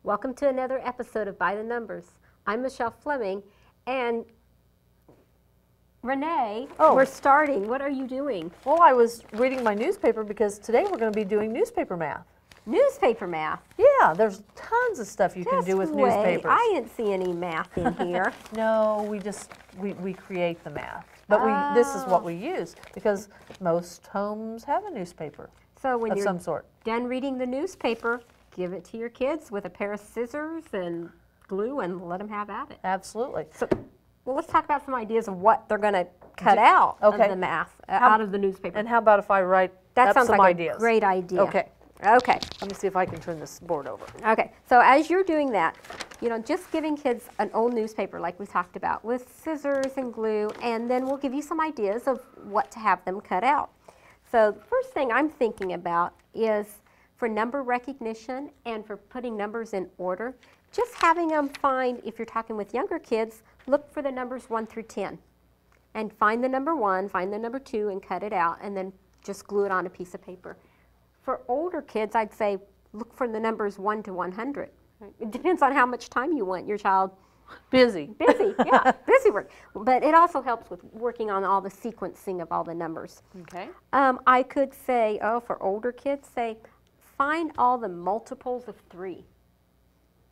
Welcome to another episode of By the Numbers. I'm Michelle Fleming, and Renee, we're starting. What are you doing? Well, I was reading my newspaper because today we're going to be doing newspaper math. Newspaper math? Yeah, there's tons of stuff you can do with newspapers. I didn't see any math in here. No, we create the math. But this is what we use because most homes have a newspaper of some sort. Done reading the newspaper, give it to your kids with a pair of scissors and glue and let them have at it. Absolutely. So, well, let's talk about some ideas of what they're going to cut out of the math, out of the newspaper. And how about if I write that sounds some like ideas? A great idea. Okay. Okay. Let me see if I can turn this board over. Okay. So as you're doing that, you know, just giving kids an old newspaper like we talked about with scissors and glue, and then we'll give you some ideas of what to have them cut out. So the first thing I'm thinking about is for number recognition and for putting numbers in order, just having them find, if you're talking with younger kids, look for the numbers 1 through 10 and find the number 1, find the number 2 and cut it out and then just glue it on a piece of paper. For older kids, I'd say look for the numbers 1 to 100. It depends on how much time you want your child. Busy, yeah, busy work. But it also helps with working on all the sequencing of all the numbers. Okay. I could say, for older kids, say, find all the multiples of 3.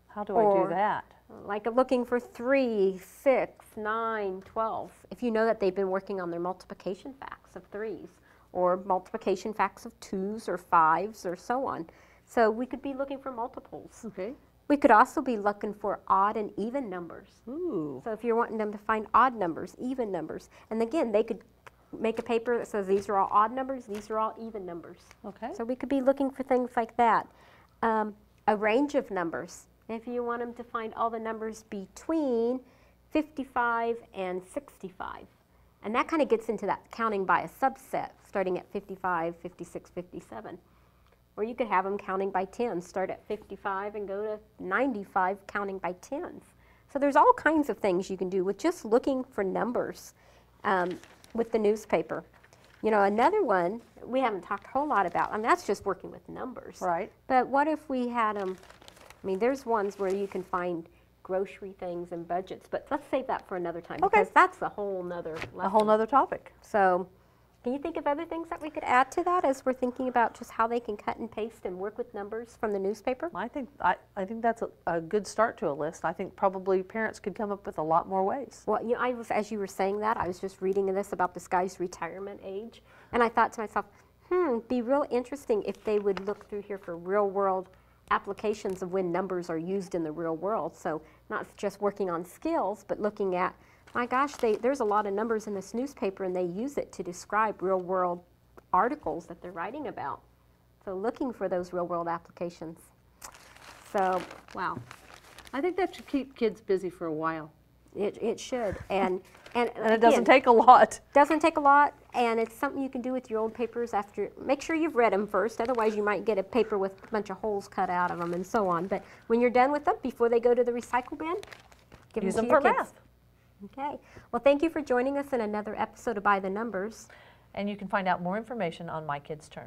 How do I do that? Like looking for 3, 6, 9, 12. If you know that they've been working on their multiplication facts of 3s or multiplication facts of 2s or 5s or so on. So we could be looking for multiples. Okay. We could also be looking for odd and even numbers. Ooh. So if you're wanting them to find odd numbers, even numbers, and again, they could make a paper that says these are all odd numbers, these are all even numbers. Okay. So we could be looking for things like that. A range of numbers. If you want them to find all the numbers between 55 and 65. And that kind of gets into that counting by a subset, starting at 55, 56, 57. Or you could have them counting by 10, start at 55 and go to 95 counting by 10s. So there's all kinds of things you can do with just looking for numbers with the newspaper. You know, another one we haven't talked a whole lot about, I mean, that's just working with numbers. Right. But what if we had them, I mean, there's ones where you can find grocery things and budgets, but let's save that for another time because that's a whole nother lesson. A whole nother topic. So can you think of other things that we could add to that as we're thinking about just how they can cut and paste and work with numbers from the newspaper? I think that's a good start to a list. I think probably parents could come up with a lot more ways. Well, you know, as you were saying that, I was just reading this about this guy's retirement age, and I thought to myself, it'd be real interesting if they would look through here for real world applications of when numbers are used in the real world. So not just working on skills, but looking at, my gosh, there's a lot of numbers in this newspaper and they use it to describe real world articles that they're writing about. So looking for those real world applications. So, wow. I think that should keep kids busy for a while. It should. And it doesn't take a lot. Doesn't take a lot, and it's something you can do with your old papers after. Make sure you've read them first, otherwise you might get a paper with a bunch of holes cut out of them and so on. But when you're done with them, before they go to the recycle bin, use them for math. Okay. Well, thank you for joining us in another episode of By the Numbers. And you can find out more information on My Kids Turn.